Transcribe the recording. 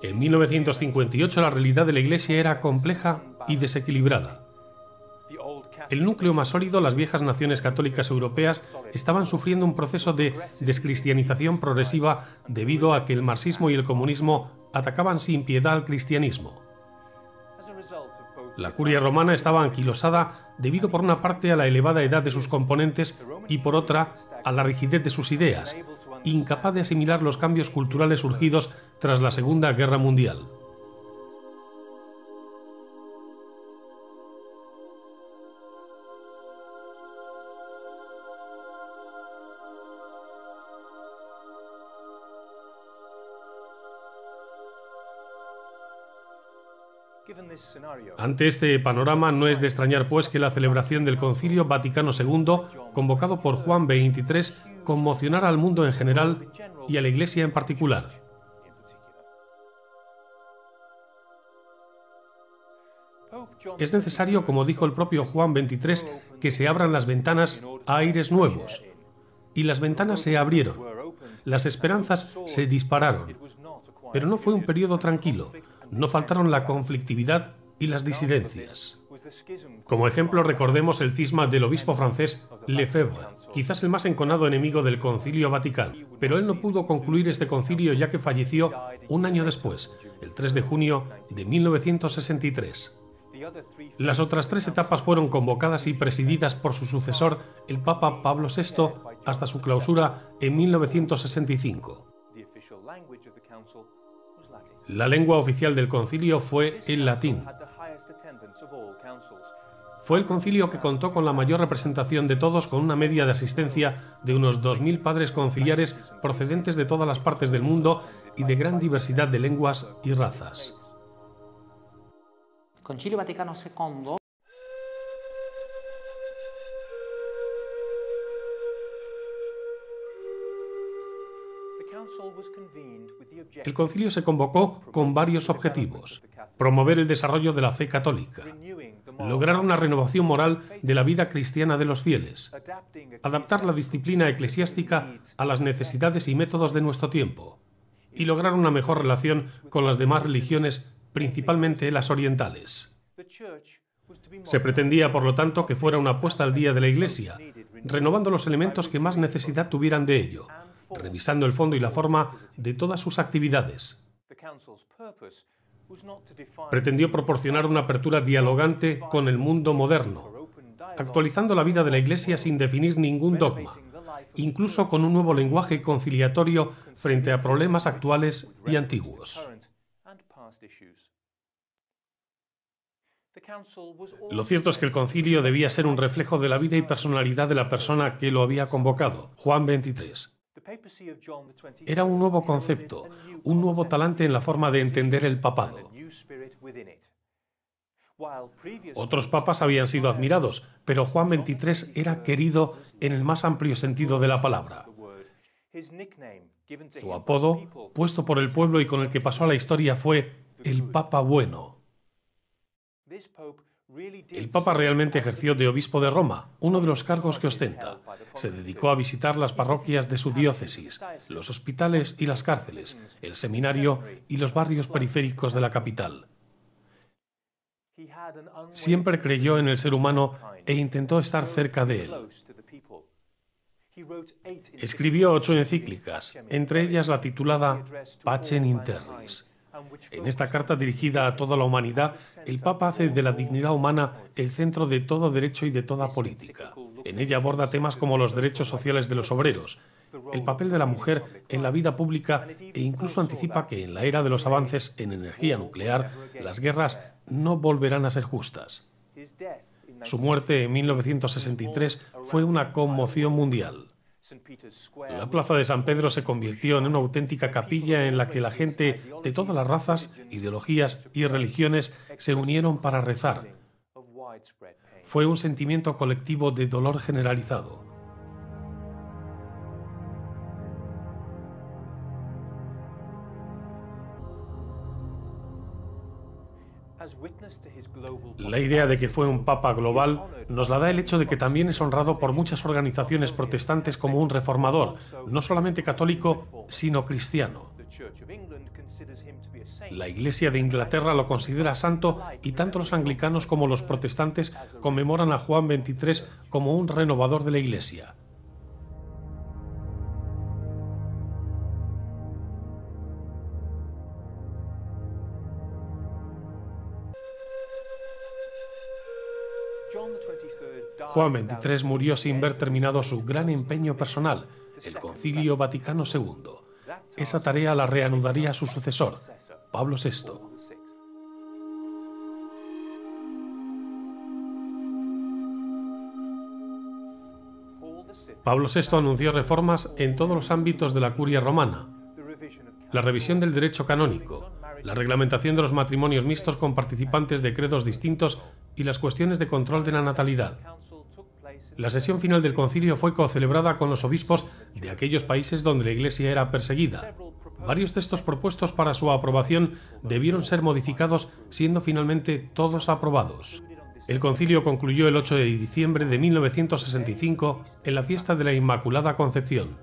En 1958 la realidad de la Iglesia era compleja y desequilibrada. El núcleo más sólido, las viejas naciones católicas europeas, estaban sufriendo un proceso de descristianización progresiva debido a que el marxismo y el comunismo atacaban sin piedad al cristianismo. La curia romana estaba anquilosada debido por una parte a la elevada edad de sus componentes y por otra a la rigidez de sus ideas, incapaz de asimilar los cambios culturales surgidos tras la Segunda Guerra Mundial. Ante este panorama, no es de extrañar pues que la celebración del Concilio Vaticano II, convocado por Juan XXIII, conmocionara al mundo en general y a la Iglesia en particular. Es necesario, como dijo el propio Juan XXIII, que se abran las ventanas a aires nuevos. Y las ventanas se abrieron. Las esperanzas se dispararon. Pero no fue un periodo tranquilo. No faltaron la conflictividad y las disidencias. Como ejemplo, recordemos el cisma del obispo francés Lefebvre, quizás el más enconado enemigo del Concilio Vaticano, pero él no pudo concluir este concilio ya que falleció un año después, el 3 de junio de 1963. Las otras tres etapas fueron convocadas y presididas por su sucesor, el Papa Pablo VI, hasta su clausura en 1965. La lengua oficial del concilio fue el latín. Fue el concilio que contó con la mayor representación de todos, con una media de asistencia de unos 2000 padres conciliares procedentes de todas las partes del mundo y de gran diversidad de lenguas y razas. Concilio Vaticano II. El concilio se convocó con varios objetivos: promover el desarrollo de la fe católica, lograr una renovación moral de la vida cristiana de los fieles, adaptar la disciplina eclesiástica a las necesidades y métodos de nuestro tiempo, y lograr una mejor relación con las demás religiones, principalmente las orientales. Se pretendía, por lo tanto, que fuera una puesta al día de la Iglesia, renovando los elementos que más necesidad tuvieran de ello, revisando el fondo y la forma de todas sus actividades. Pretendió proporcionar una apertura dialogante con el mundo moderno, actualizando la vida de la Iglesia sin definir ningún dogma, incluso con un nuevo lenguaje conciliatorio frente a problemas actuales y antiguos. Lo cierto es que el concilio debía ser un reflejo de la vida y personalidad de la persona que lo había convocado, Juan XXIII. Era un nuevo concepto, un nuevo talante en la forma de entender el papado. Otros papas habían sido admirados, pero Juan XXIII era querido en el más amplio sentido de la palabra. Su apodo, puesto por el pueblo y con el que pasó a la historia, fue el Papa Bueno. El Papa realmente ejerció de obispo de Roma, uno de los cargos que ostenta. Se dedicó a visitar las parroquias de su diócesis, los hospitales y las cárceles, el seminario y los barrios periféricos de la capital. Siempre creyó en el ser humano e intentó estar cerca de él. Escribió 8 encíclicas, entre ellas la titulada Pacem in Terris. En esta carta dirigida a toda la humanidad, el Papa hace de la dignidad humana el centro de todo derecho y de toda política. En ella aborda temas como los derechos sociales de los obreros, el papel de la mujer en la vida pública e incluso anticipa que en la era de los avances en energía nuclear, las guerras no volverán a ser justas. Su muerte en 1963 fue una conmoción mundial. La plaza de San Pedro se convirtió en una auténtica capilla en la que la gente de todas las razas, ideologías y religiones se unieron para rezar. Fue un sentimiento colectivo de dolor generalizado. La idea de que fue un papa global nos la da el hecho de que también es honrado por muchas organizaciones protestantes como un reformador, no solamente católico, sino cristiano. La Iglesia de Inglaterra lo considera santo y tanto los anglicanos como los protestantes conmemoran a Juan XXIII como un renovador de la Iglesia. Juan XXIII murió sin ver terminado su gran empeño personal, el Concilio Vaticano II. Esa tarea la reanudaría su sucesor, Pablo VI. Pablo VI anunció reformas en todos los ámbitos de la curia romana: la revisión del derecho canónico, la reglamentación de los matrimonios mixtos con participantes de credos distintos y las cuestiones de control de la natalidad. La sesión final del concilio fue cocelebrada con los obispos de aquellos países donde la Iglesia era perseguida. Varios textos propuestos para su aprobación debieron ser modificados, siendo finalmente todos aprobados. El concilio concluyó el 8 de diciembre de 1965 en la fiesta de la Inmaculada Concepción.